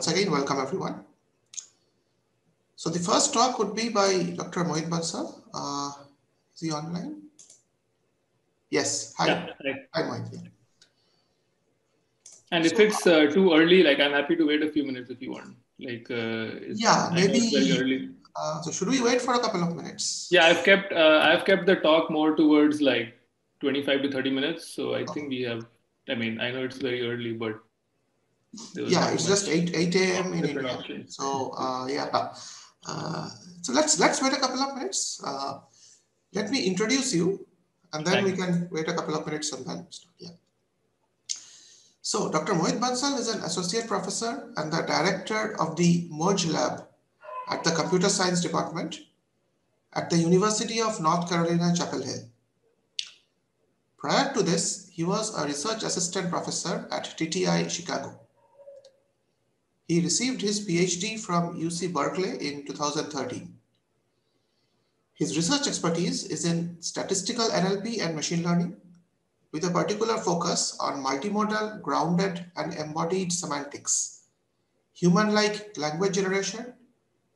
once again, welcome everyone. So the first talk would be by Dr. Mohit Bansal. Is he online? Yes. Hi. Yeah, hi Mohit. Yeah. And if it's too early, like I'm happy to wait a few minutes if you want. Like yeah, maybe it's very early. So should we wait for a couple of minutes? Yeah, I've kept the talk more towards like 25 to 30 minutes. So I think we have. I mean, I know it's very early, but yeah, it's just 8 a.m. in India. Options. So yeah. So let's wait a couple of minutes. Let me introduce you, and then we can wait a couple of minutes and then start. Yeah. So Dr. Mohit Bansal is an associate professor and the director of the Merge Lab at the Computer Science Department at the University of North Carolina, Chapel Hill. Prior to this, he was a research assistant professor at TTI Chicago. He received his PhD from UC Berkeley in 2013. His research expertise is in statistical NLP and machine learning, with a particular focus on multimodal, grounded, and embodied semantics, human-like language generation,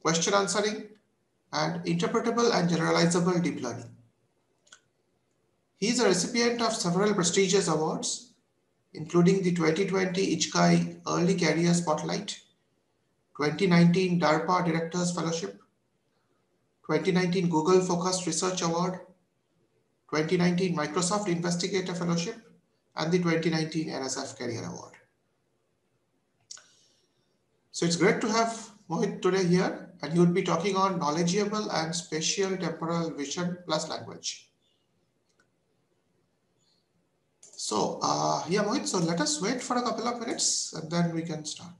question answering, and interpretable and generalizable deep learning. He is a recipient of several prestigious awards, including the 2020 IJCAI Early Career Spotlight, 2019 DARPA Directors Fellowship, 2019 Google Focused Research Award, 2019 Microsoft Investigator Fellowship, and the 2019 NSF Career Award. So it's great to have Mohit today here, and he would be talking on knowledgeable and spatial-temporal vision plus language. So yeah, Mohit, so let us wait for a couple of minutes and then we can start.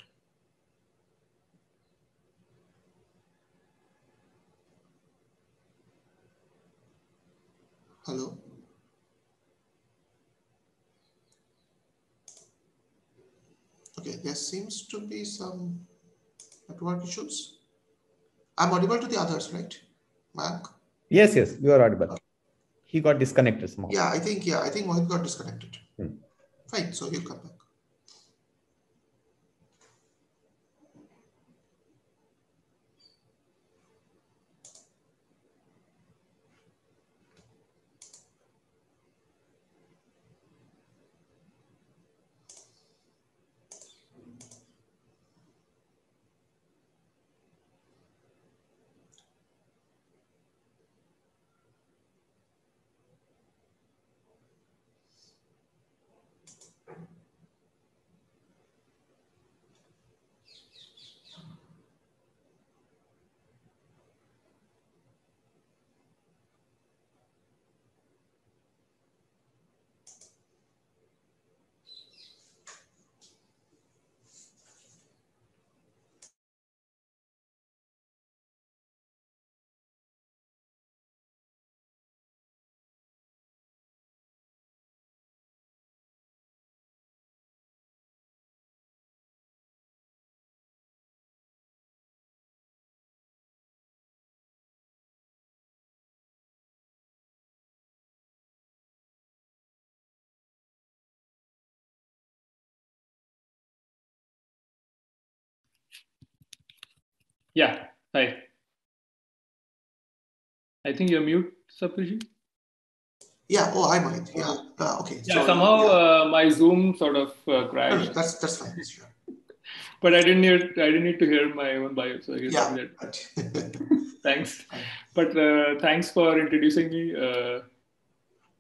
Hello. Okay, there seems to be some network issues. I'm audible to the others, right? Mayank? Yes, you are audible. Okay. He got disconnected somehow. Yeah, I think Mohit got disconnected. Fine, so he'll come back. Yeah, hi. I think you're mute, Saptaji. Yeah, oh, hi Mohit. Yeah, okay. Yeah, so, somehow my Zoom sort of crashed. No, that's fine, sure. But I didn't need to hear my own bio, so I guess that. Thanks. But thanks for introducing me.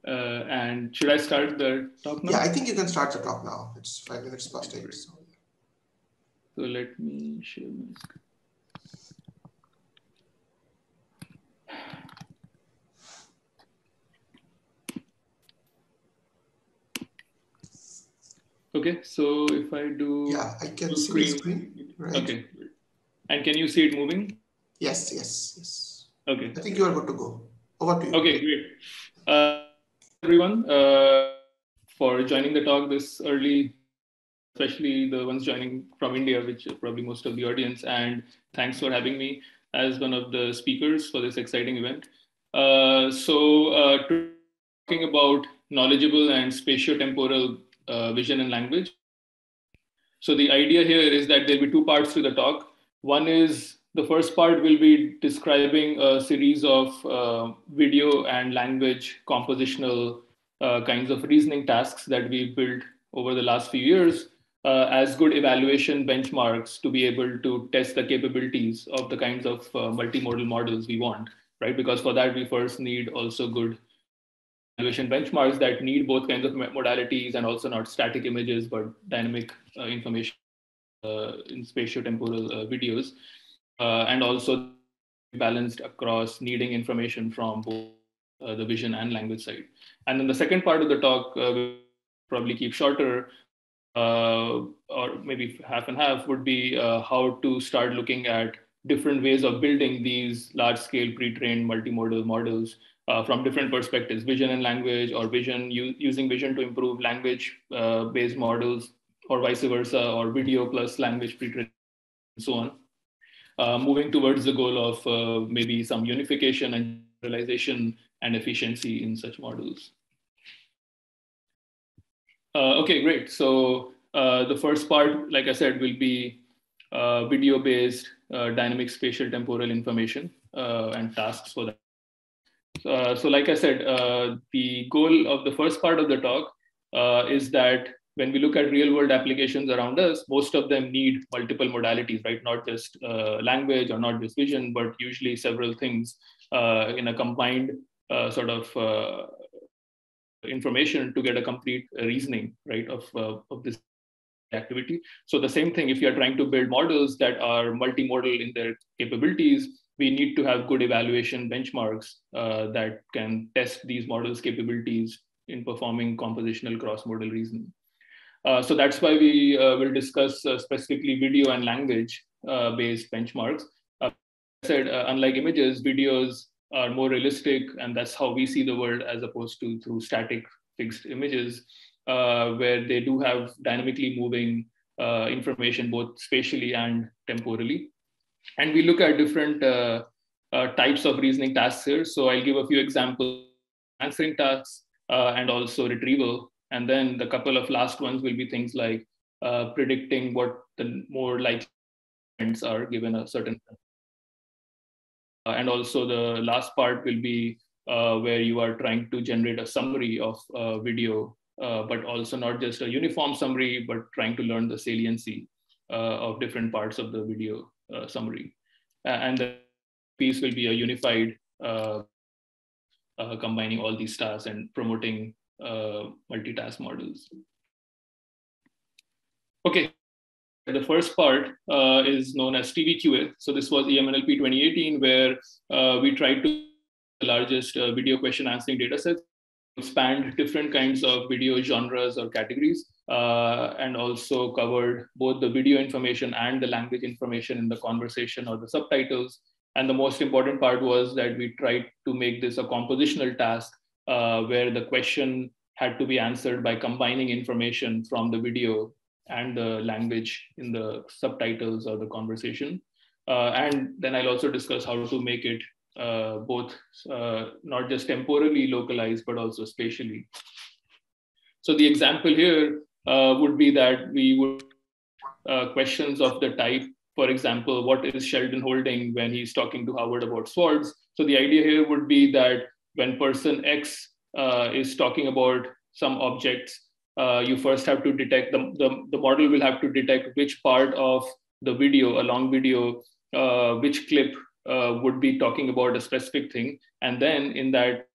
And should I start the talk now? Yeah, I think you can start the talk now. It's 5 minutes past 8. So let me share my screen. Okay, so if I do... Yeah, I can see the screen. Right. Okay. And can you see it moving? Yes. Okay. I think you are good to go. Over to you. Okay, great. Everyone, for joining the talk this early, especially the ones joining from India, which are probably most of the audience. And thanks for having me as one of the speakers for this exciting event. Talking about knowledgeable and spatio-temporal vision and language. So the idea here is that there'll be two parts to the talk. One is the first part will be describing a series of video and language compositional kinds of reasoning tasks that we built over the last few years as good evaluation benchmarks to be able to test the capabilities of the kinds of multimodal models we want, right? Because for that, we first need also good evaluation benchmarks that need both kinds of modalities and also not static images, but dynamic information in spatio-temporal videos, and also balanced across needing information from both the vision and language side. And then the second part of the talk, we'll probably keep shorter, or maybe half and half, would be how to start looking at different ways of building these large-scale pre-trained multimodal models from different perspectives, vision and language, or using vision to improve language-based models, or vice versa, or video plus language pre-training, and so on. Moving towards the goal of maybe some unification and generalization and efficiency in such models. Okay, great. So the first part, like I said, will be video-based dynamic spatial temporal information and tasks for that. So like I said, the goal of the first part of the talk is that when we look at real world applications around us, most of them need multiple modalities, right? Not just language or not just vision, but usually several things in a combined sort of information to get a complete reasoning, right, of this activity. So the same thing, if you're trying to build models that are multimodal in their capabilities, we need to have good evaluation benchmarks that can test these models' capabilities in performing compositional cross-modal reasoning. So that's why we will discuss specifically video and language-based benchmarks. As I said, unlike images, videos are more realistic, and that's how we see the world as opposed to through static fixed images, where they do have dynamically moving information both spatially and temporally. And we look at different types of reasoning tasks here. So I'll give a few examples: answering tasks and also retrieval. And then the couple of last ones will be things like predicting what the more likely events are given a certain. And also the last part will be where you are trying to generate a summary of video, but also not just a uniform summary, but trying to learn the saliency of different parts of the video summary. And the piece will be a unified combining all these tasks and promoting multitask models. Okay. The first part is known as TVQA. So this was EMNLP 2018, where we tried to the largest video question answering data sets, expand different kinds of video genres or categories, and also covered both the video information and the language information in the conversation or the subtitles. And the most important part was that we tried to make this a compositional task where the question had to be answered by combining information from the video and the language in the subtitles or the conversation. And then I'll also discuss how to make it both not just temporally localized, but also spatially. So the example here would be that we would questions of the type, for example, what is Sheldon holding when he's talking to Howard about swords? So the idea here would be that when person X is talking about some objects, you first have to detect, the model will have to detect which part of the video, a long video, which clip would be talking about a specific thing. And then in that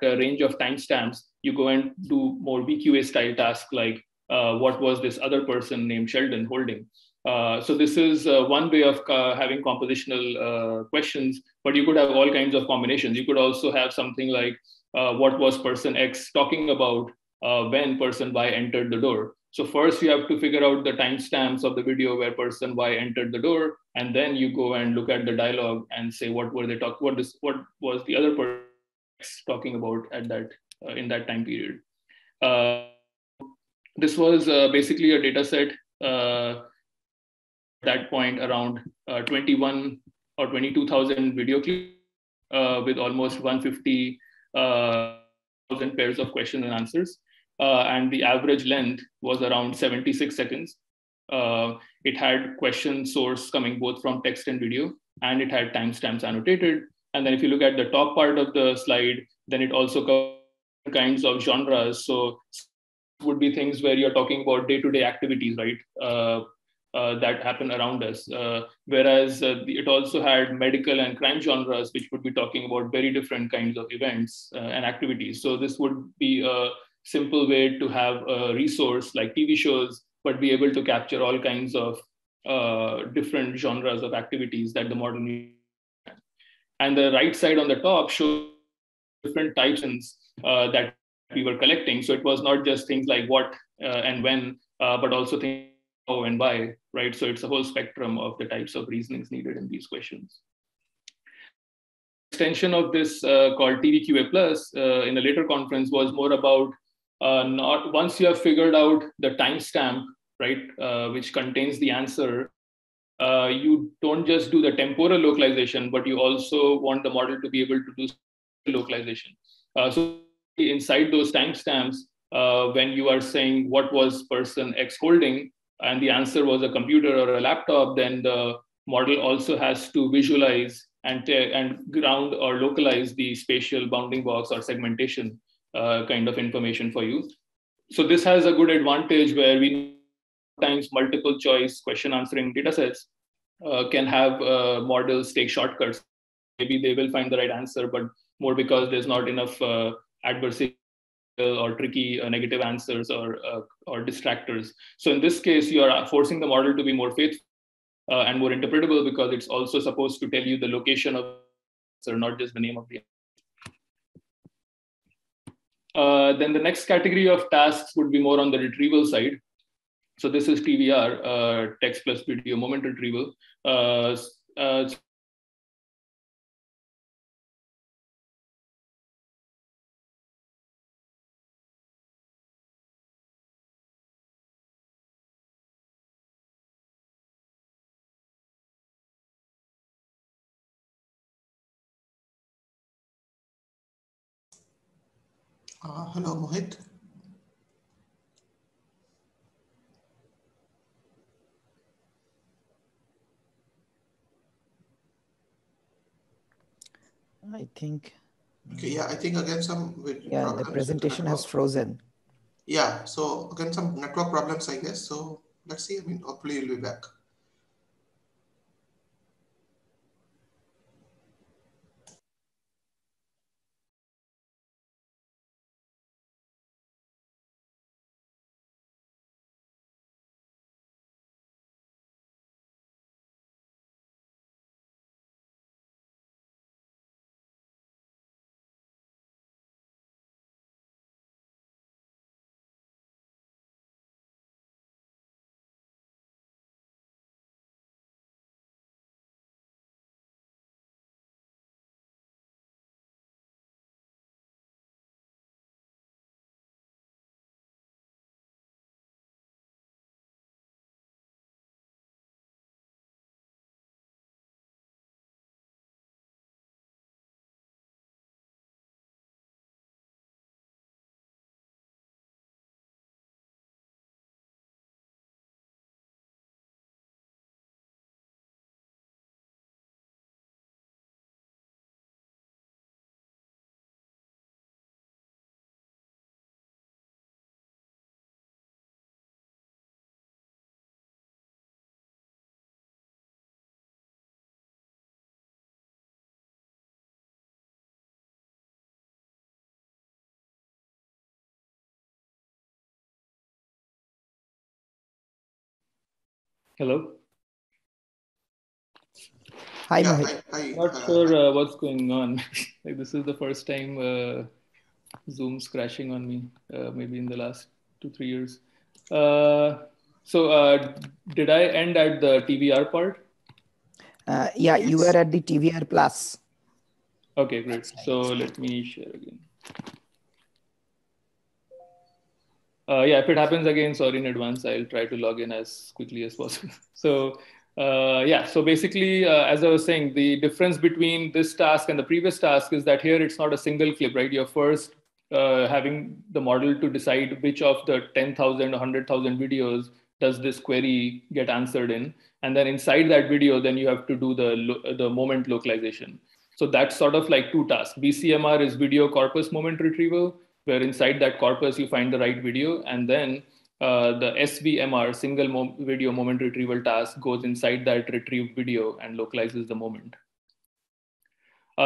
range of timestamps, you go and do more VQA style tasks like what was this other person named Sheldon holding? So this is one way of having compositional questions, but you could have all kinds of combinations. You could also have something like what was person X talking about when person Y entered the door. So first you have to figure out the timestamps of the video where person Y entered the door, and then you go and look at the dialogue and say what were they talking, what was the other person talking about at that in that time period. This was basically a data set that point around 21 or 22,000 video clips with almost 150,000 pairs of questions and answers. and the average length was around 76 seconds. It had question source coming both from text and video, and it had timestamps annotated. And then if you look at the top part of the slide, then it also covers kinds of genres. So would be things where you're talking about day-to-day activities, right? That happen around us. Whereas it also had medical and crime genres, which would be talking about very different kinds of events and activities. So this would be a simple way to have a resource like TV shows, but be able to capture all kinds of different genres of activities that the model needs. And the right side on the top shows different types that we were collecting. So it was not just things like what and when, but also things like how and why, right? So it's a whole spectrum of the types of reasonings needed in these questions. Extension of this called TVQA Plus in a later conference was more about not once you have figured out the timestamp, right, which contains the answer, you don't just do the temporal localization, but you also want the model to be able to do localization. So inside those timestamps, when you are saying what was person X holding, and the answer was a computer or a laptop, then the model also has to visualize and ground or localize the spatial bounding box or segmentation kind of information for you. So this has a good advantage where we sometimes multiple choice question answering datasets can have models take shortcuts. Maybe they will find the right answer, but more because there's not enough adversarial or tricky negative answers or distractors. So in this case, you are forcing the model to be more faithful and more interpretable, because it's also supposed to tell you the location of the answer, not just the name of the answer. Then the next category of tasks would be more on the retrieval side. So this is TVR, text plus video moment retrieval. Hello, Mohit. I think. Okay, yeah, I think again some yeah, the presentation has frozen. Yeah, so again some network problems, I guess. So let's see. I mean, hopefully you'll be back. Hello. Hi, Yeah, Mohit. I'm not sure what's going on. Like, this is the first time Zoom's crashing on me, maybe in the last 2-3 years. So did I end at the TVR part? Yeah, yes. You were at the TVR Plus. Okay, great. So let me share again. Yeah, if it happens again, sorry in advance, I'll try to log in as quickly as possible. So yeah, so basically, as I was saying, the difference between this task and the previous task is that here it's not a single clip, right? You're first having the model to decide which of the 10,000 or 100,000 videos does this query get answered in. And then inside that video, then you have to do the moment localization. So that's sort of like two tasks. VCMR is video corpus moment retrieval, where inside that corpus you find the right video. And then the SVMR, single video moment retrieval task, goes inside that retrieved video and localizes the moment.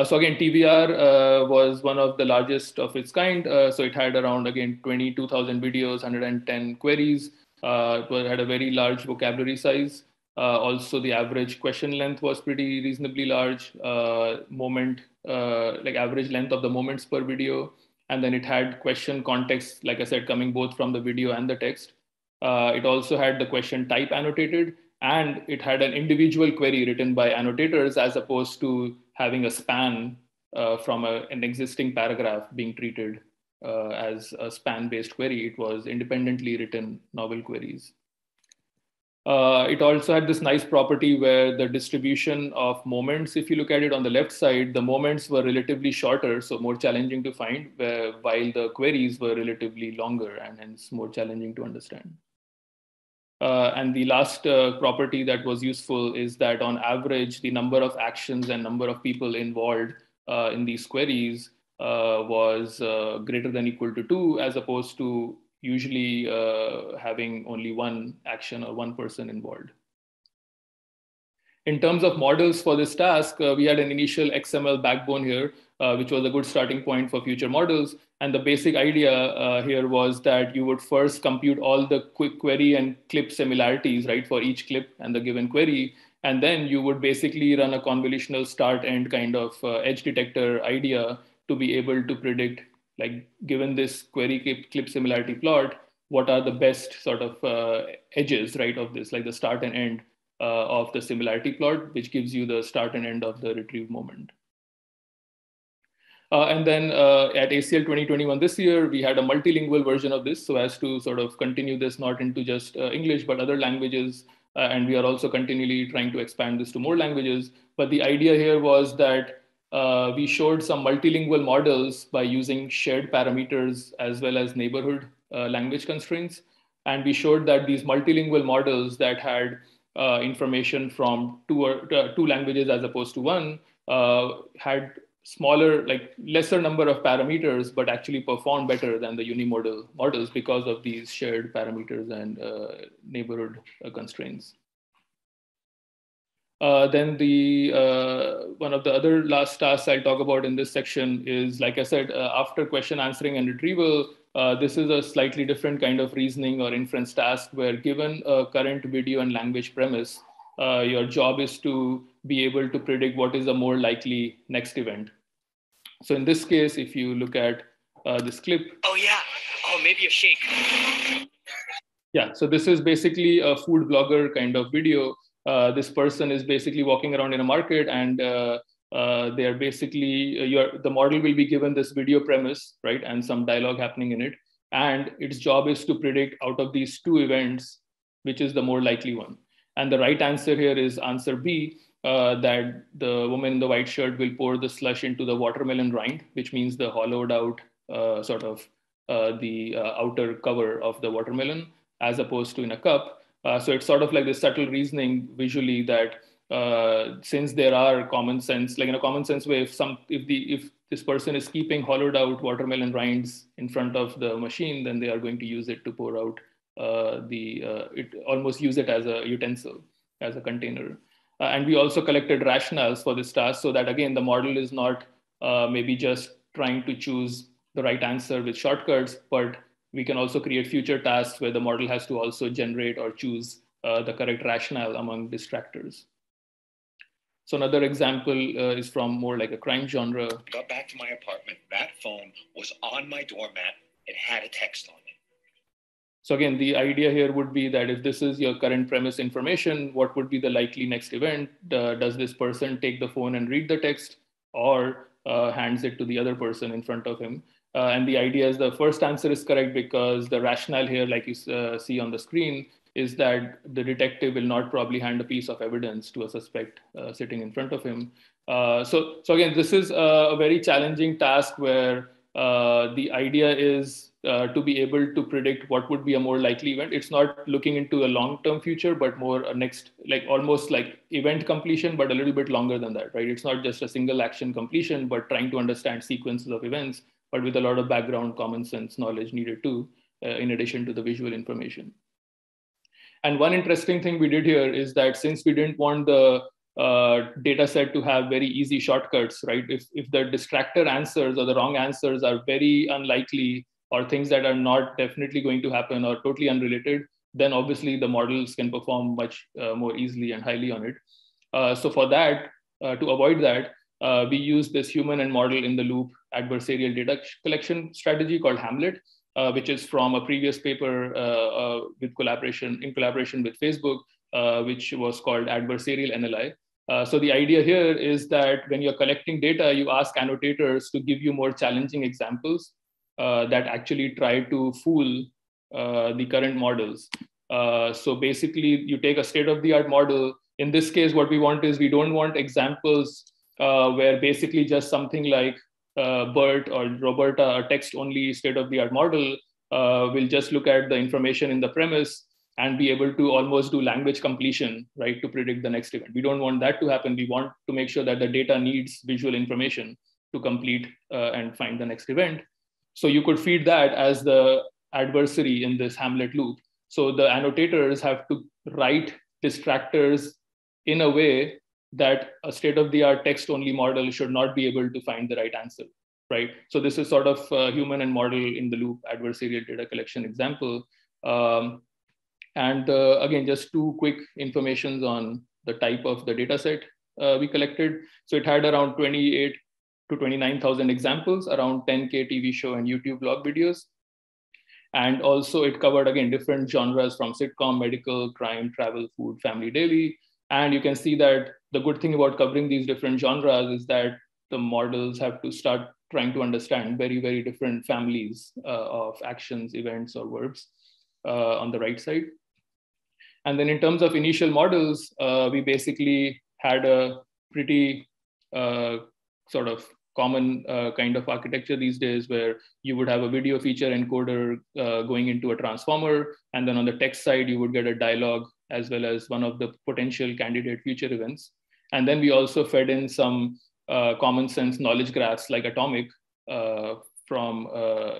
So again, TVR was one of the largest of its kind. So it had around, again, 22,000 videos, 110 queries. It had a very large vocabulary size. Also, the average question length was pretty reasonably large. Like average length of the moments per video. And then it had question context, like I said, coming both from the video and the text. It also had the question type annotated, and it had an individual query written by annotators as opposed to having a span from an existing paragraph being treated as a span-based query. It was independently written novel queries. It also had this nice property where the distribution of moments, if you look at it on the left side, the moments were relatively shorter, so more challenging to find, while the queries were relatively longer and hence more challenging to understand. And the last property that was useful is that on average, the number of actions and number of people involved in these queries was greater than equal to 2, as opposed to usually having only one action or one person involved. In terms of models for this task, we had an initial XML backbone here, which was a good starting point for future models. And the basic idea here was that you would first compute all the quick query and clip similarities, right, for each clip and the given query. And then you would basically run a convolutional start-end kind of edge detector idea to be able to predict, like, given this query clip similarity plot, what are the best sort of edges, right, of this, like the start and end of the similarity plot, which gives you the start and end of the retrieve moment. And then at ACL 2021 this year, we had a multilingual version of this, so as to sort of continue this not into just English, but other languages. And we are also continually trying to expand this to more languages. But the idea here was that we showed some multilingual models by using shared parameters as well as neighborhood language constraints. And we showed that these multilingual models that had information from two languages as opposed to one had smaller, like lesser number of parameters, but actually performed better than the unimodal models because of these shared parameters and neighborhood constraints. Then one of the other last tasks I'll talk about in this section is, like I said, after question answering and retrieval, this is a slightly different kind of reasoning or inference task where, given a current video and language premise, your job is to be able to predict what is a more likely next event. So in this case, if you look at this clip. Oh yeah, oh maybe a shake. Yeah, so this is basically a food blogger kind of video. This person is basically walking around in a market, and they are basically, the model will be given this video premise, right, and some dialogue happening in it. And its job is to predict out of these two events, which is the more likely one. And the right answer here is answer B, that the woman in the white shirt will pour the slush into the watermelon rind, which means the hollowed out sort of the outer cover of the watermelon, as opposed to in a cup. So it's sort of like this subtle reasoning visually that since there are common sense, like in a common sense way, if this person is keeping hollowed out watermelon rinds in front of the machine, then they are going to use it to pour out almost use it as a utensil, as a container. And we also collected rationales for this task, so that again, the model is not maybe just trying to choose the right answer with shortcuts, but we can also create future tasks where the model has to also generate or choose the correct rationale among distractors. So another example is from more like a crime genre. Got back to my apartment. That phone was on my doormat. It had a text on it. So again, the idea here would be that if this is your current premise information, what would be the likely next event? Does this person take the phone and read the text, or hands it to the other person in front of him? And the idea is the first answer is correct because the rationale here, like you see on the screen, is that the detective will not probably hand a piece of evidence to a suspect sitting in front of him. So again, this is a very challenging task where the idea is to be able to predict what would be a more likely event. It's not looking into a long-term future, but more a next, like almost like event completion, but a little bit longer than that, right? It's not just a single action completion, but trying to understand sequences of events, but with a lot of background common sense knowledge needed too, in addition to the visual information. And one interesting thing we did here is that since we didn't want the data set to have very easy shortcuts, right? If the distractor answers or the wrong answers are very unlikely, or things that are not definitely going to happen or totally unrelated, then obviously the models can perform much more easily and highly on it. So for that, to avoid that, we use this human and model in the loop adversarial data collection strategy called Hamlet, which is from a previous paper in collaboration with Facebook, which was called Adversarial NLI. So the idea here is that when you're collecting data, you ask annotators to give you more challenging examples that actually try to fool the current models. So basically, you take a state-of-the-art model. In this case, what we want is we don't want examples where basically just something like BERT or Roberta, a text-only state-of-the-art model, will just look at the information in the premise and be able to almost do language completion, right, to predict the next event. We don't want that to happen. We want to make sure that the data needs visual information to complete and find the next event. So you could feed that as the adversary in this Hamlet loop. So the annotators have to write distractors in a way that a state-of-the-art text-only model should not be able to find the right answer, right? So this is sort of human and model in the loop adversarial data collection example. Again, just two quick informations on the type of the data set we collected. So it had around 28 to 29,000 examples, around 10K TV show and YouTube blog videos. And also it covered, again, different genres from sitcom, medical, crime, travel, food, family, daily. And you can see that the good thing about covering these different genres is that the models have to start trying to understand very, very different families of actions, events, or verbs on the right side. And then in terms of initial models, we basically had a pretty sort of common kind of architecture these days where you would have a video feature encoder going into a transformer. And then on the text side, you would get a dialogue as well as one of the potential candidate future events. And then we also fed in some common sense knowledge graphs like Atomic from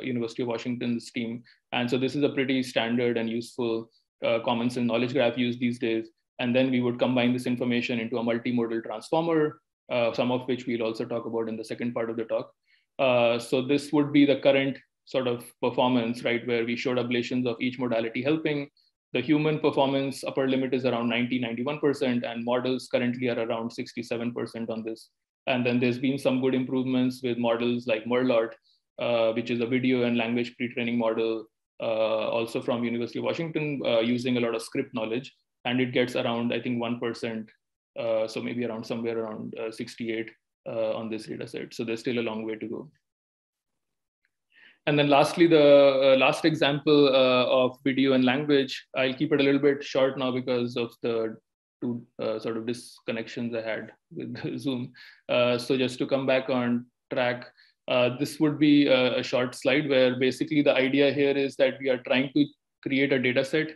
University of Washington's team. And so this is a pretty standard and useful common sense knowledge graph used these days. And then we would combine this information into a multimodal transformer, some of which we'll also talk about in the second part of the talk. So this would be the current sort of performance, right, where we showed ablations of each modality helping. The human performance upper limit is around 91%, and models currently are around 67% on this. And then there's been some good improvements with models like Merlot, which is a video and language pre-training model, also from University of Washington, using a lot of script knowledge. And it gets around, I think, 1%. So maybe around somewhere around 68 on this data set. So there's still a long way to go. And then lastly, the last example of video and language, I'll keep it a little bit short now because of the two sort of disconnections I had with Zoom. So just to come back on track, this would be a short slide where basically the idea here is that we are trying to create a data set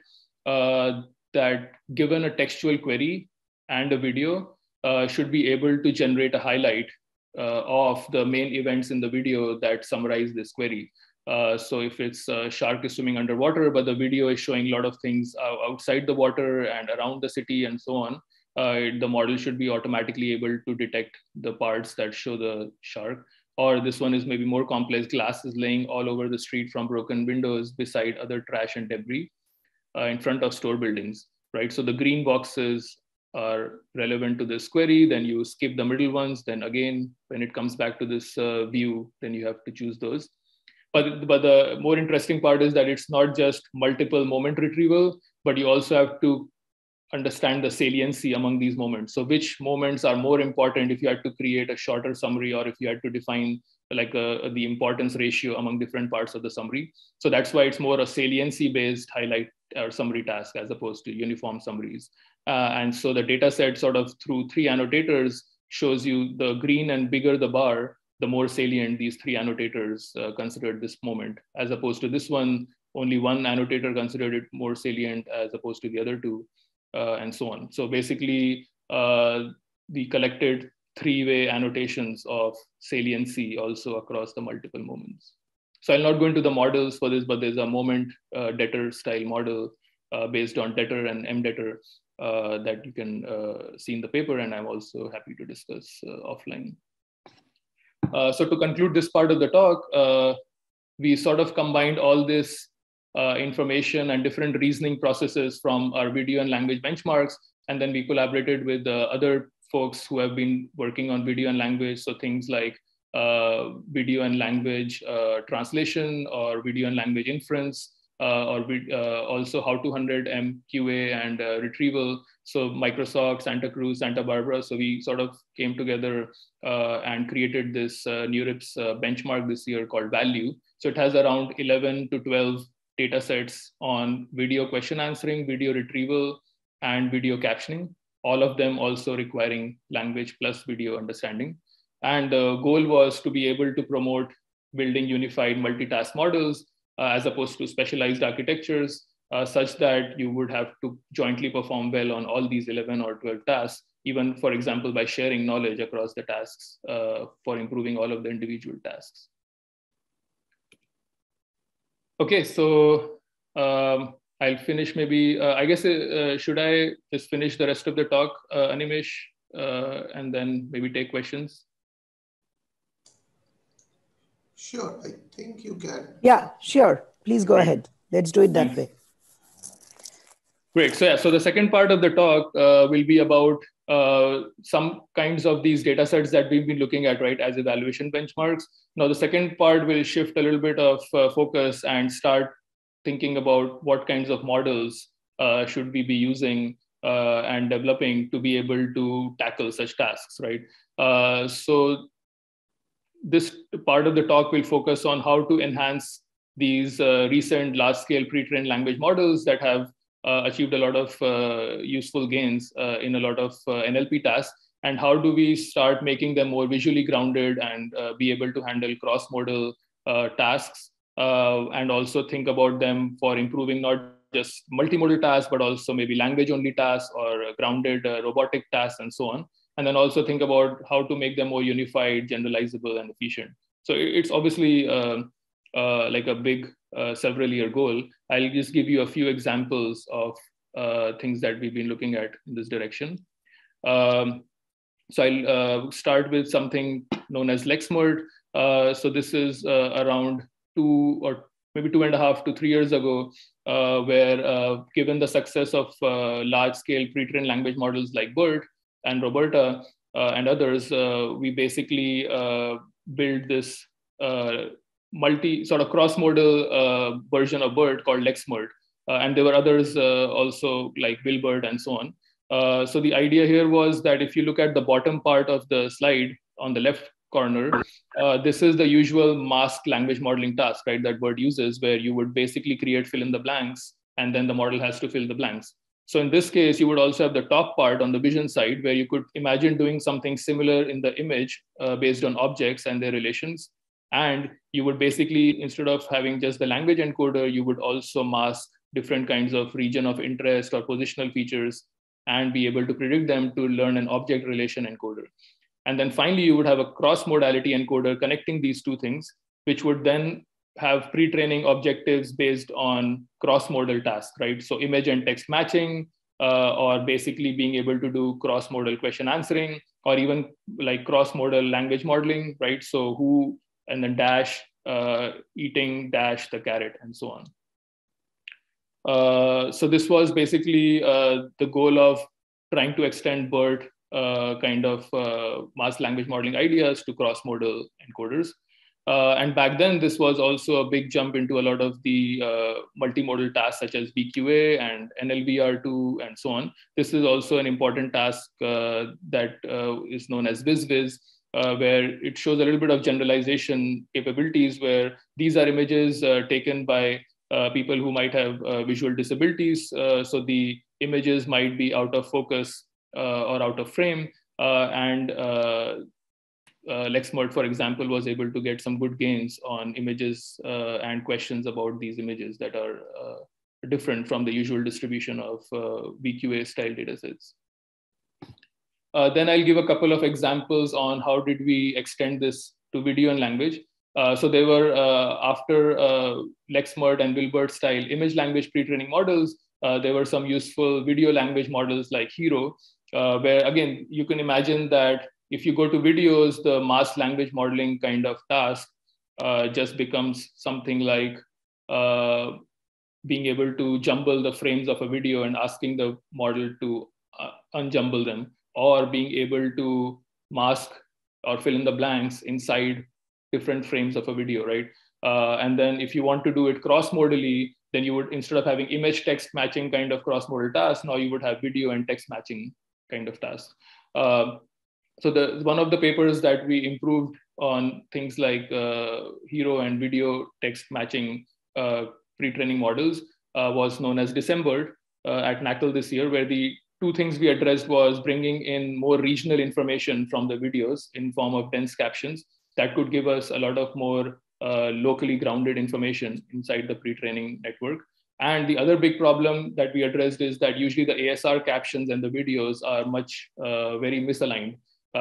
that, given a textual query and a video, should be able to generate a highlight of the main events in the video that summarize this query. So if it's a shark is swimming underwater, but the video is showing a lot of things outside the water and around the city and so on, the model should be automatically able to detect the parts that show the shark. Or this one is maybe more complex. Glass is laying all over the street from broken windows beside other trash and debris in front of store buildings, right? So the green boxes are relevant to this query, then you skip the middle ones. Then again, when it comes back to this view, then you have to choose those. But the more interesting part is that it's not just multiple moment retrieval, but you also have to understand the saliency among these moments. So which moments are more important if you had to create a shorter summary, or if you had to define like the importance ratio among different parts of the summary. So that's why it's more a saliency based highlight or summary task as opposed to uniform summaries. And so the data set sort of through three annotators shows you the green and bigger the bar, the more salient these three annotators considered this moment, as opposed to this one, only one annotator considered it more salient as opposed to the other two, and so on. So basically, the collected three-way annotations of saliency also across the multiple moments. So I'll not go into the models for this, but there's a moment Detter style model based on Detter and MDetter that you can see in the paper, and I'm also happy to discuss offline. So to conclude this part of the talk, we sort of combined all this information and different reasoning processes from our video and language benchmarks, and then we collaborated with other folks who have been working on video and language. So things like video and language translation, or video and language inference, or also how 200M QA and retrieval. So Microsoft, Santa Cruz, Santa Barbara. So we sort of came together and created this NeurIPS benchmark this year called Value. So it has around 11 to 12 data sets on video question answering, video retrieval, and video captioning, all of them also requiring language plus video understanding. And the goal was to be able to promote building unified multitask models as opposed to specialized architectures, such that you would have to jointly perform well on all these 11 or 12 tasks, even, for example, by sharing knowledge across the tasks for improving all of the individual tasks. Okay, so I'll finish maybe, I guess, should I just finish the rest of the talk, Animesh, and then maybe take questions? Sure, I think you can. Yeah, sure. Please go ahead. Let's do it that way. Great. So yeah, so the second part of the talk will be about some kinds of these data sets that we've been looking at, right, as evaluation benchmarks. Now, the second part will shift a little bit of focus and start thinking about what kinds of models should we be using and developing to be able to tackle such tasks, right? So this part of the talk will focus on how to enhance these recent large-scale pre-trained language models that have achieved a lot of useful gains in a lot of NLP tasks, and how do we start making them more visually grounded and be able to handle cross-modal tasks, and also think about them for improving not just multimodal tasks, but also maybe language-only tasks or grounded robotic tasks and so on. And then also think about how to make them more unified, generalizable, and efficient. So it's obviously like a big several-year goal. I'll just give you a few examples of things that we've been looking at in this direction. So I'll start with something known as Lexmod. So this is around 2 or maybe 2.5 to 3 years ago, where given the success of large-scale pre-trained language models like BERT and Roberta and others, we basically built this sort of cross-modal version of BERT called Lexmod. And there were others also like Wilbert and so on. So the idea here was that if you look at the bottom part of the slide on the left corner, this is the usual masked language modeling task, right, that BERT uses, where you would basically create fill in the blanks, and then the model has to fill the blanks. So in this case, you would also have the top part on the vision side, where you could imagine doing something similar in the image based on objects and their relations. And you would basically, instead of having just the language encoder, you would also mask different kinds of region of interest or positional features and be able to predict them to learn an object relation encoder. And then finally, you would have a cross-modality encoder connecting these two things, which would then have pre-training objectives based on cross-modal tasks, right? So image and text matching, or basically being able to do cross-modal question answering, or even like cross-modal language modeling, right? So who, and then dash, eating, dash, the carrot, and so on. So this was basically the goal of trying to extend BERT kind of mass language modeling ideas to cross-modal encoders. And back then, this was also a big jump into a lot of the multimodal tasks such as BQA and NLVR2 and so on. This is also an important task that is known as VisVis, where it shows a little bit of generalization capabilities, where these are images taken by people who might have visual disabilities. So the images might be out of focus or out of frame. And Lexmod, for example, was able to get some good gains on images and questions about these images that are different from the usual distribution of VQA style datasets. Then I'll give a couple of examples on how did we extend this to video and language. So they were after Lexmod and Wilbert style image language pre-training models, there were some useful video language models like Hero, where again, you can imagine that if you go to videos, the mass language modeling kind of task just becomes something like being able to jumble the frames of a video and asking the model to unjumble them, or being able to mask or fill in the blanks inside different frames of a video, right? And then if you want to do it cross-modally, then you would, instead of having image text matching kind of cross-modal task, now you would have video and text matching kind of task. So one of the papers that we improved on things like Hero and video text matching pre-training models was known as December at NACL this year, where the two things we addressed was bringing in more regional information from the videos in form of dense captions that could give us a lot of more locally grounded information inside the pre-training network. And the other big problem that we addressed is that usually the ASR captions and the videos are much very misaligned.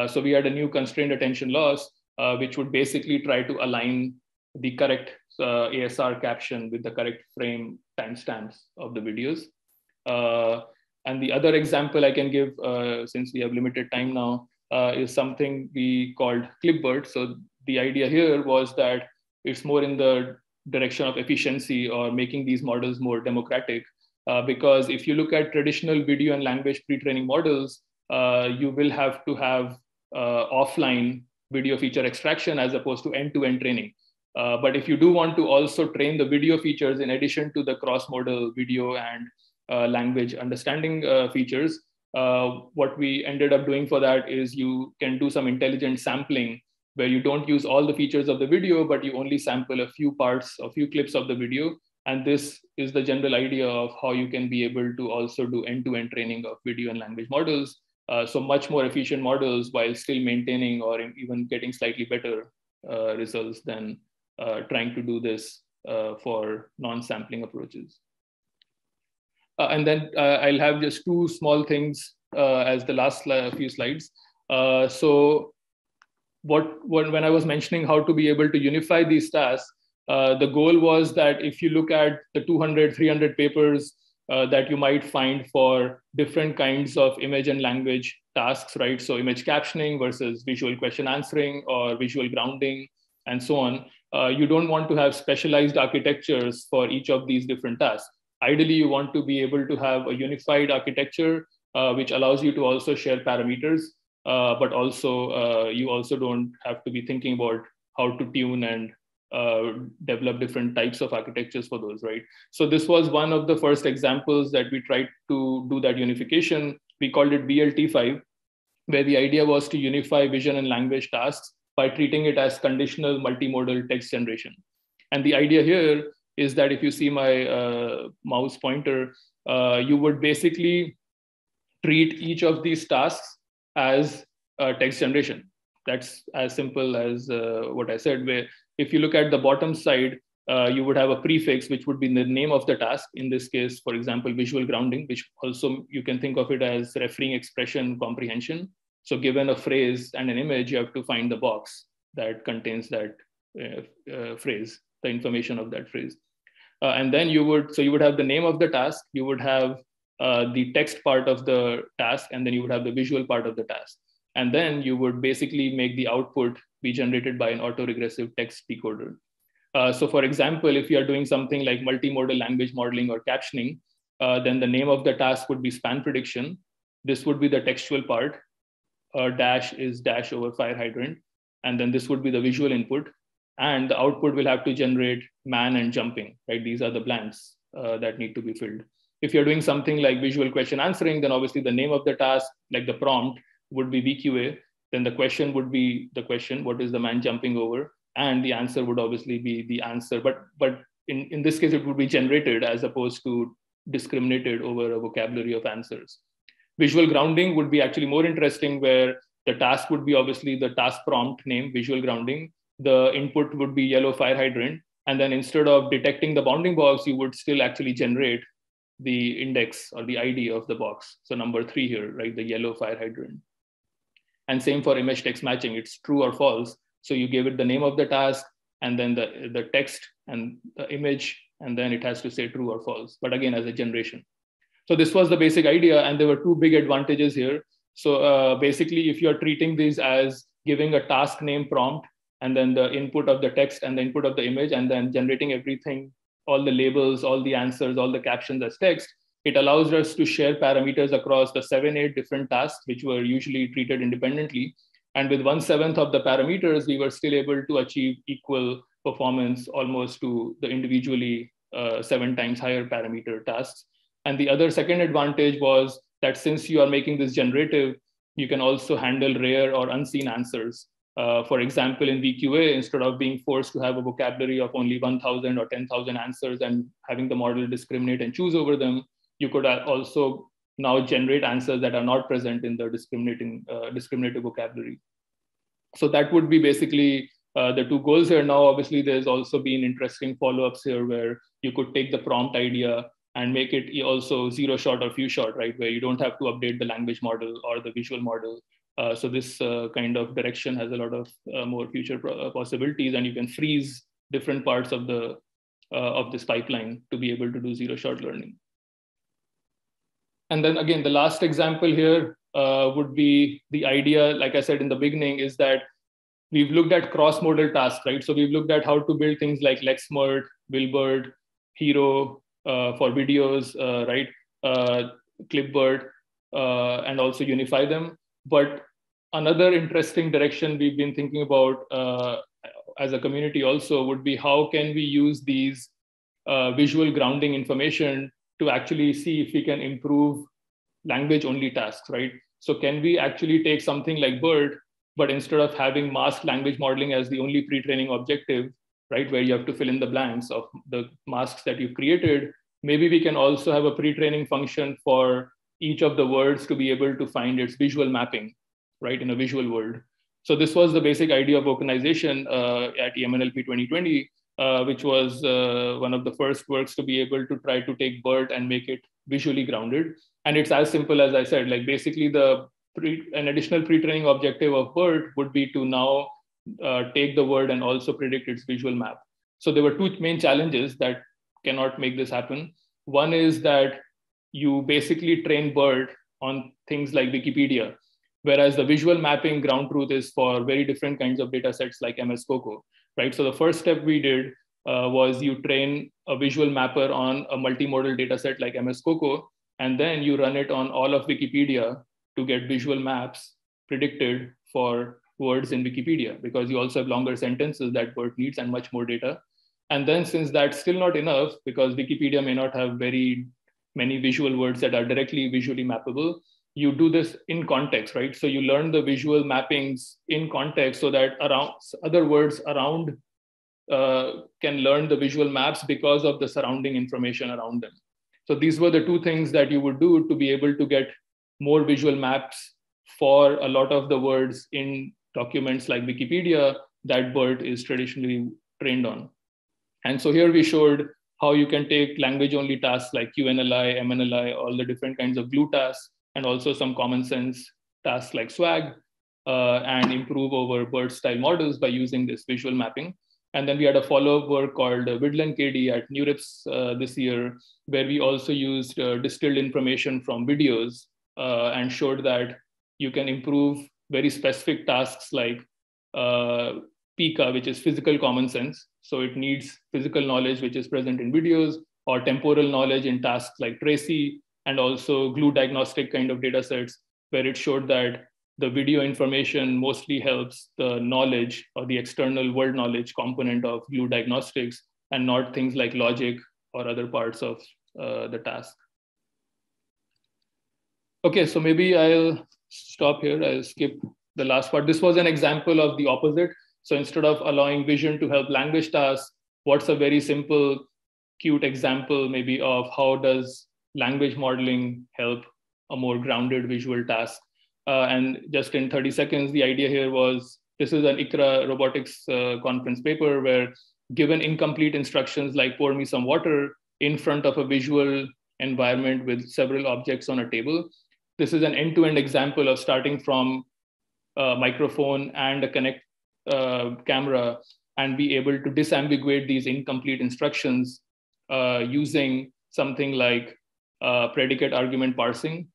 So we had a new constrained attention loss, which would basically try to align the correct ASR caption with the correct frame timestamps of the videos. And the other example I can give, since we have limited time now, is something we called Clipboard. So the idea here was that it's more in the direction of efficiency or making these models more democratic. Because if you look at traditional video and language pre-training models, you will have to have offline video feature extraction as opposed to end-to-end training. But if you do want to also train the video features in addition to the cross-modal video and language understanding features, what we ended up doing for that is you can do some intelligent sampling where you don't use all the features of the video, but you only sample a few parts, a few clips of the video. And this is the general idea of how you can be able to also do end-to-end training of video and language models. So much more efficient models while still maintaining or even getting slightly better results than trying to do this for non-sampling approaches. And then I'll have just two small things as the last few slides. So when I was mentioning how to be able to unify these tasks, the goal was that if you look at the 200, 300 papers that you might find for different kinds of image and language tasks, right? So image captioning versus visual question answering or visual grounding and so on. You don't want to have specialized architectures for each of these different tasks. Ideally, you want to be able to have a unified architecture, which allows you to also share parameters, but also you also don't have to be thinking about how to tune and develop different types of architectures for those, right? So this was one of the first examples that we tried to do that unification. We called it VLT5, where the idea was to unify vision and language tasks by treating it as conditional multimodal text generation. And the idea here is that if you see my mouse pointer, you would basically treat each of these tasks as text generation. That's as simple as what I said, where if you look at the bottom side, you would have a prefix, which would be the name of the task. In this case, for example, visual grounding, which also you can think of it as referring expression comprehension. So given a phrase and an image, you have to find the box that contains that phrase, the information of that phrase. And then you would have the name of the task, you would have the text part of the task, and then you would have the visual part of the task. And then you would basically make the output be generated by an autoregressive text decoder. So for example, if you are doing something like multimodal language modeling or captioning, then the name of the task would be span prediction. This would be the textual part. Dash is dash over fire hydrant. And then this would be the visual input. And the output will have to generate man and jumping, right? These are the blanks that need to be filled. If you're doing something like visual question answering, then obviously the name of the task, like the prompt, would be VQA. Then the question would be the question, what is the man jumping over? And the answer would obviously be the answer. But in this case, it would be generated as opposed to discriminated over a vocabulary of answers. Visual grounding would be actually more interesting, where The task would be obviously the task prompt name, visual grounding. The input would be yellow fire hydrant. And then instead of detecting the bounding box, you would still actually generate the index or the ID of the box. So number 3 here, right, the yellow fire hydrant. And same for image text matching, it's true or false. So you give it the name of the task and then the text and the image, and then it has to say true or false, but again, as a generation. So this was the basic idea, and there were 2 big advantages here. So basically, if you're treating these as giving a task name prompt, and then the input of the text and the input of the image, and then generating everything, all the labels, all the answers, all the captions as text, it allows us to share parameters across the 7-8 different tasks, which were usually treated independently. And with 1/7 of the parameters, we were still able to achieve equal performance almost to the individually 7 times higher parameter tasks. And the other second advantage was that since you are making this generative, you can also handle rare or unseen answers. For example, in VQA, instead of being forced to have a vocabulary of only 1,000 or 10,000 answers and having the model discriminate and choose over them, you could also now generate answers that are not present in the discriminative vocabulary. So that would be basically the 2 goals here. Now, obviously, there's also been interesting follow-ups here where you could take the prompt idea and make it also 0 shot or few shot, right? Where you don't have to update the language model or the visual model. So this kind of direction has a lot of more future possibilities, and you can freeze different parts of this pipeline to be able to do 0 shot learning. And then again, the last example here would be the idea, like I said in the beginning, is that we've looked at cross-modal tasks, right? So we've looked at how to build things like Lexmod, Wilbert, Hero for videos, right? Clipboard, and also unify them. But another interesting direction we've been thinking about as a community also would be how can we use these visual grounding information to actually see if we can improve language-only tasks, right? So can we actually take something like BERT, but instead of having masked language modeling as the only pre-training objective, right, where you have to fill in the blanks of the masks that you've created, maybe we can also have a pre-training function for each of the words to be able to find its visual mapping, right, in a visual world. So this was the basic idea of organization at EMNLP 2020, which was one of the first works to be able to try to take BERT and make it visually grounded. And it's as simple as I said, like basically an additional pre-training objective of BERT would be to now take the word and also predict its visual map. So there were 2 main challenges that cannot make this happen. One is that you basically train BERT on things like Wikipedia, whereas the visual mapping ground truth is for very different kinds of data sets like MS COCO, right? So the first step we did was you train a visual mapper on a multimodal data set like MS COCO, and then you run it on all of Wikipedia to get visual maps predicted for words in Wikipedia, because you also have longer sentences that BERT needs and much more data. And then since that's still not enough, because Wikipedia may not have very many visual words that are directly visually mappable, you do this in context, right? So you learn the visual mappings in context so that other words around can learn the visual maps because of the surrounding information around them. So these were the 2 things that you would do to be able to get more visual maps for a lot of the words in documents like Wikipedia that BERT is traditionally trained on. And so here we showed how you can take language-only tasks like QNLI, MNLI, all the different kinds of glue tasks, and also some common sense tasks like SWAG, and improve over BERT-style models by using this visual mapping. And then we had a follow-up work called Widland KD at NeurIPS this year, where we also used distilled information from videos and showed that you can improve very specific tasks like PICA, which is physical common sense. So it needs physical knowledge, which is present in videos, or temporal knowledge in tasks like Tracy, and also glue diagnostic kind of data sets, where it showed that the video information mostly helps the knowledge or the external world knowledge component of glue diagnostics, and not things like logic or other parts of the task. Okay, so maybe I'll stop here. I'll skip the last part. This was an example of the opposite. So instead of allowing vision to help language tasks, what's a very simple, cute example maybe of how does language modeling help a more grounded visual task? And just in 30 seconds, the idea here was, this is an ICRA robotics conference paper where given incomplete instructions like pour me some water in front of a visual environment with several objects on a table. This is an end-to-end example of starting from a microphone and a connect camera and be able to disambiguate these incomplete instructions using something like predicate argument parsing,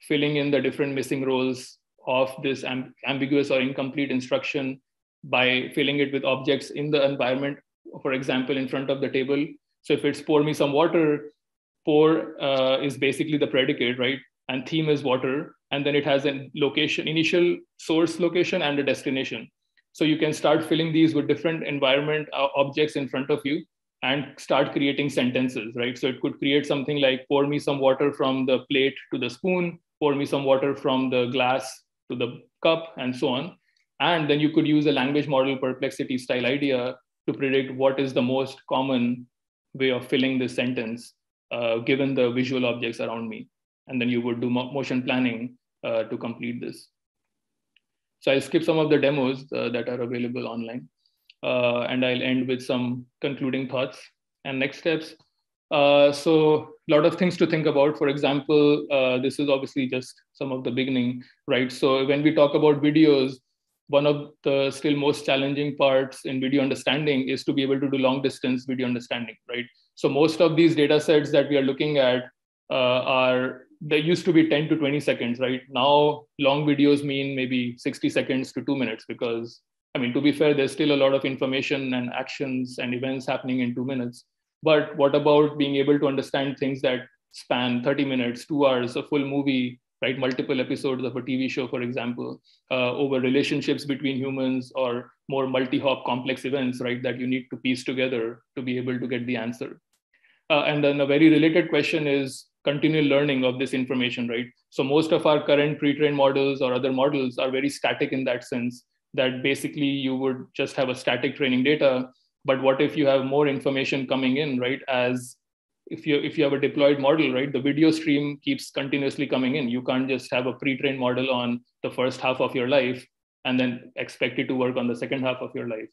filling in the different missing roles of this ambiguous or incomplete instruction by filling it with objects in the environment, for example, in front of the table. So if it's pour me some water, pour is basically the predicate, right? And theme is water. And then it has a location, initial source location and a destination. So you can start filling these with different environment objects in front of you and start creating sentences, right? So it could create something like pour me some water from the plate to the spoon, pour me some water from the glass to the cup, and so on. And then you could use a language model perplexity style idea to predict what is the most common way of filling this sentence given the visual objects around me. And then you would do motion planning to complete this. So I'll skip some of the demos that are available online. And I'll end with some concluding thoughts and next steps. So a lot of things to think about. For example, this is obviously just some of the beginning, right? So when we talk about videos, one of the still most challenging parts in video understanding is to be able to do long distance video understanding, right? So most of these data sets that we are looking at they used to be 10 to 20 seconds, right? Now long videos mean maybe 60 seconds to 2 minutes because, I mean, to be fair, there's still a lot of information and actions and events happening in 2 minutes. But what about being able to understand things that span 30 minutes, 2 hours, a full movie, right? Multiple episodes of a TV show, for example, over relationships between humans or more multi-hop complex events, right? That you need to piece together to be able to get the answer. And then a very related question is continual learning of this information, right? So most of our current pre-trained models or other models are very static in that sense, that basically you would just have a static training data. But what if you have more information coming in, right? As if you have a deployed model, right? The video stream keeps continuously coming in. You can't just have a pre-trained model on the first half of your life and then expect it to work on the second half of your life,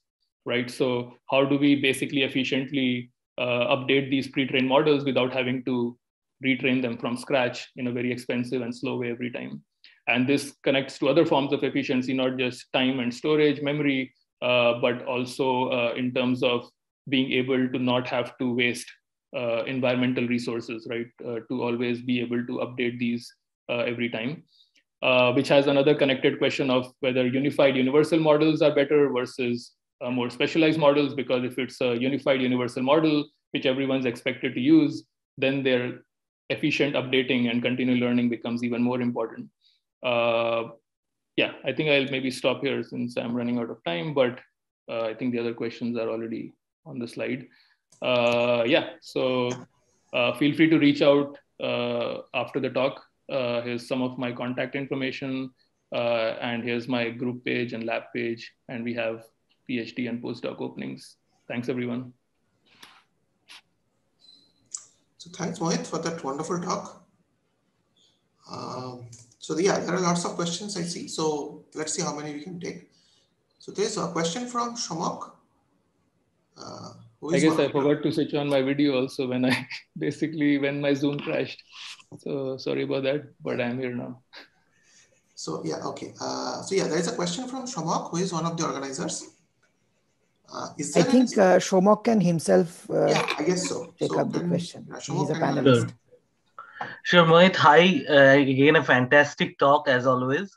right? So how do we basically efficiently update these pre-trained models without having to retrain them from scratch in a very expensive and slow way every time? And this connects to other forms of efficiency, not just time and storage, memory, but also in terms of being able to not have to waste environmental resources, right? To always be able to update these every time, which has another connected question of whether unified universal models are better versus more specialized models, because if it's a unified universal model, which everyone's expected to use, then their efficient updating and continual learning becomes even more important. Yeah, I think I'll maybe stop here since I'm running out of time, but I think the other questions are already on the slide. Yeah, so feel free to reach out after the talk. Here's some of my contact information, and here's my group page and lab page, and we have PhD and postdoc openings. Thanks, everyone. So thanks, Mohit, for that wonderful talk. So yeah, there are lots of questions I see. So let's see how many we can take. So there's a question from Shomok. I guess I forgot to switch on my video also when my Zoom crashed. So sorry about that, but I'm here now. So yeah, okay. So yeah, there is a question from Shomok, who is one of the organizers. I think Shomok can himself yeah, I guess so. Take up the question. He's a panelist. Sure, Mohit. Hi, again, a fantastic talk as always.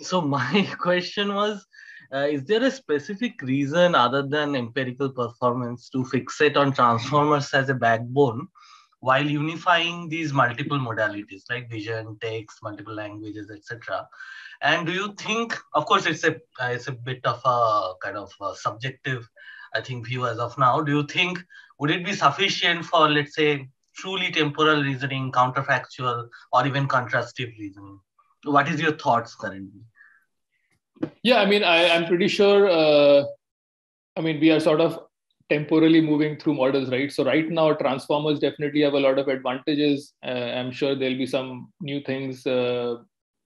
So my question was, is there a specific reason other than empirical performance to fixate on transformers as a backbone while unifying these multiple modalities like vision, text, multiple languages, etc.? And do you think, of course, it's a bit of a kind of a subjective, I think, view as of now. Do you think, would it be sufficient for, let's say, truly temporal reasoning, counterfactual, or even contrastive reasoning? What is your thoughts currently? Yeah, I mean, I'm pretty sure, I mean, we are sort of temporally moving through models, right? So right now, transformers definitely have a lot of advantages. I'm sure there'll be some new things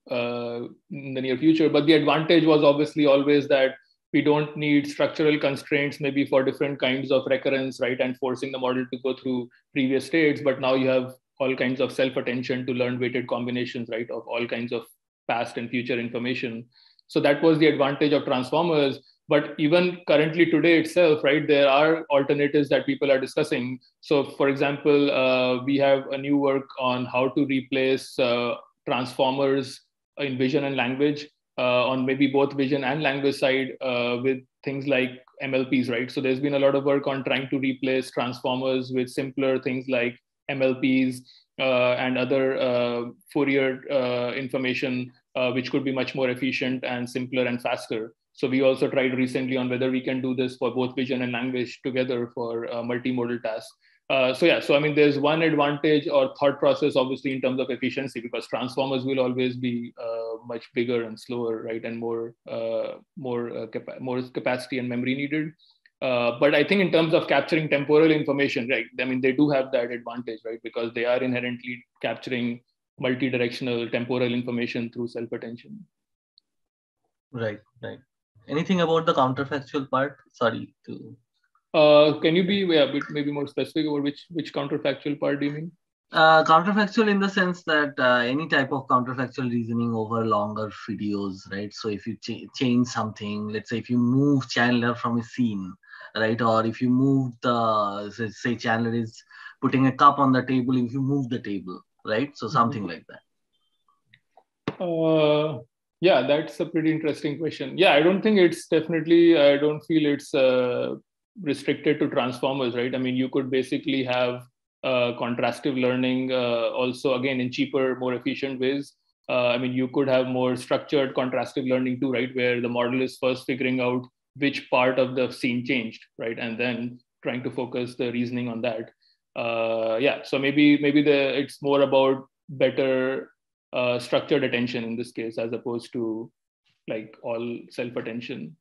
in the near future. But the advantage was obviously always that we don't need structural constraints maybe for different kinds of recurrence, right? And forcing the model to go through previous states. But now you have all kinds of self-attention to learn weighted combinations, right? Of all kinds of past and future information. So that was the advantage of transformers. But even currently today itself, right, there are alternatives that people are discussing. So for example, we have a new work on how to replace transformers in vision and language on maybe both vision and language side with things like MLPs, right? So there's been a lot of work on trying to replace transformers with simpler things like MLPs and other Fourier information, which could be much more efficient and simpler and faster. So we also tried recently on whether we can do this for both vision and language together for multimodal tasks. So I mean, there's one advantage or thought process, obviously, in terms of efficiency, because transformers will always be much bigger and slower, right, and more capacity and memory needed. But I think in terms of capturing temporal information, right, I mean, they do have that advantage, right, because they are inherently capturing multi-directional temporal information through self-attention. Right. Anything about the counterfactual part? Sorry to. Can you be maybe more specific about which counterfactual part do you mean? Counterfactual in the sense that any type of counterfactual reasoning over longer videos, right? So if you change something, let's say if you move Chandler from a scene, right? Or if you move the, say Chandler is putting a cup on the table, if you move the table, right? So something like that. Yeah, that's a pretty interesting question. Yeah, I don't feel it's restricted to transformers, right? I mean, you could basically have contrastive learning also, again, in cheaper, more efficient ways. I mean, you could have more structured contrastive learning too, right? Where the model is first figuring out which part of the scene changed, right? And then trying to focus the reasoning on that. So maybe it's more about better structured attention in this case, as opposed to like all self-attention.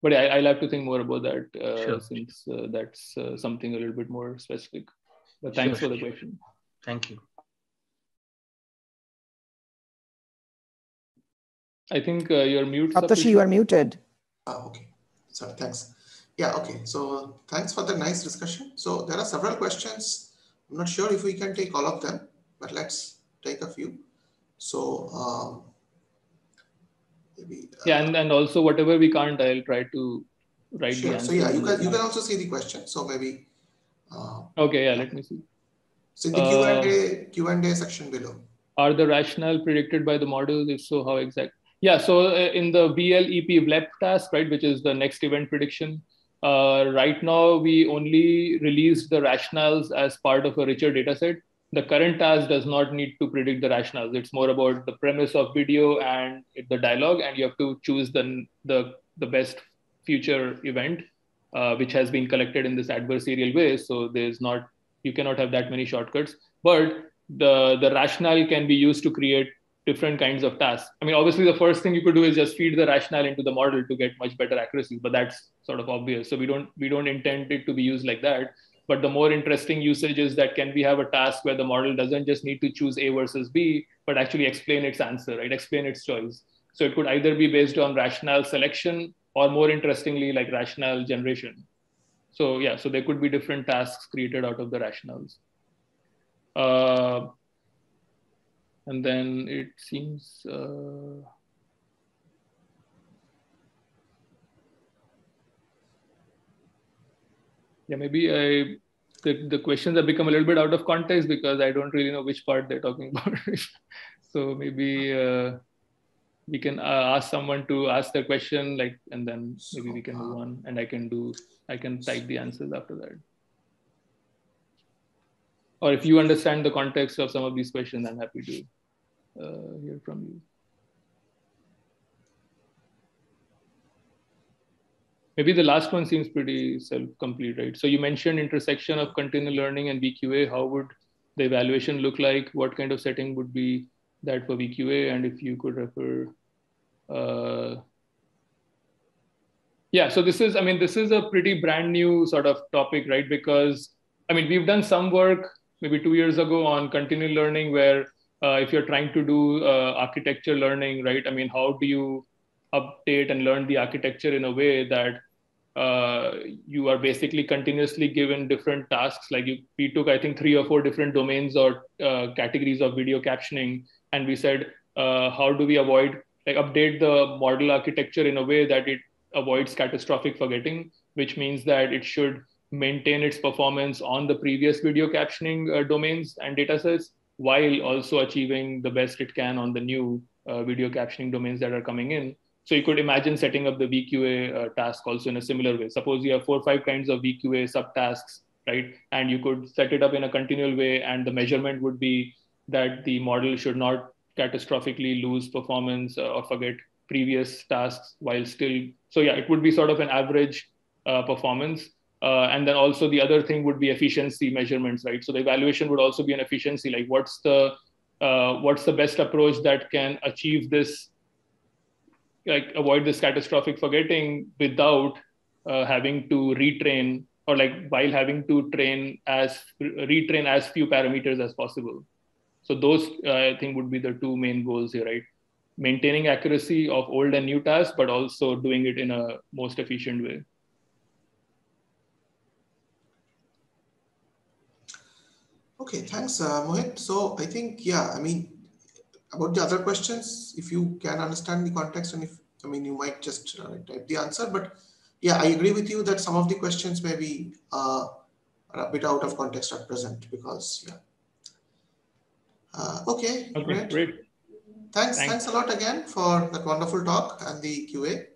But I'll have to think more about that Sure. Since that's something a little bit more specific. But thanks for the question. Thank you. I think you're muted. Saptarshi, you are muted. Okay. Sorry, thanks. Yeah, okay. So thanks for the nice discussion. So there are several questions. I'm not sure if we can take all of them, but let's take a few. So maybe and also whatever we can't, I'll try to write the answer. So yeah, you can also see the question. So maybe okay, yeah, let me see. So in the Q&A section below. Are the rationale predicted by the model? If so, how exact? Yeah, so in the VLEP VLEP task, right, which is the next event prediction, right now we only released the rationales as part of a richer data set. The current task does not need to predict the rationales. It's more about the premise of video and the dialogue, and you have to choose the best future event, which has been collected in this adversarial way. So you cannot have that many shortcuts, but the rationale can be used to create different kinds of tasks. I mean, obviously the first thing you could do is just feed the rationale into the model to get much better accuracy, but that's sort of obvious. So we don't intend it to be used like that. But the more interesting usage is that can we have a task where the model doesn't just need to choose A versus B, but actually explain its answer, right? Explain its choice. So it could either be based on rationale selection or, more interestingly, like rationale generation. So yeah, so there could be different tasks created out of the rationales. And then it seems, yeah, maybe the questions have become a little bit out of context because I don't really know which part they're talking about. So maybe we can ask someone to ask the question, like, and then maybe we can move on, and I can type the answers after that. Or if you understand the context of some of these questions, I'm happy to hear from you. Maybe the last one seems pretty self-complete, right? So you mentioned intersection of continual learning and VQA. How would the evaluation look like? What kind of setting would be that for VQA? And if you could refer, yeah, so this is a pretty brand new sort of topic, right? Because, I mean, we've done some work maybe 2 years ago on continual learning where if you're trying to do architecture learning, right? I mean, how do you update and learn the architecture in a way that you are basically continuously given different tasks? Like we took, I think, 3 or 4 different domains or categories of video captioning, and we said, how do we update the model architecture in a way that it avoids catastrophic forgetting, which means that it should maintain its performance on the previous video captioning domains and datasets, while also achieving the best it can on the new video captioning domains that are coming in. So you could imagine setting up the VQA task also in a similar way. Suppose you have 4 or 5 kinds of VQA subtasks, right? And you could set it up in a continual way, and the measurement would be that the model should not catastrophically lose performance or forget previous tasks while still. So yeah, it would be sort of an average performance. And then also the other thing would be efficiency measurements, right? So the evaluation would also be an efficiency, like what's the best approach that can achieve this, like avoid this catastrophic forgetting without having to retrain, or like while having to retrain as few parameters as possible. So those I think would be the 2 main goals here, right? Maintaining accuracy of old and new tasks, but also doing it in a most efficient way. Okay, thanks, Mohit. So I think, yeah, I mean, about the other questions, if you can understand the context, and if, I mean, you might just type the answer, but yeah, I agree with you that some of the questions may be are a bit out of context at present, because, yeah. Okay, great. Thanks a lot again for that wonderful talk and the QA.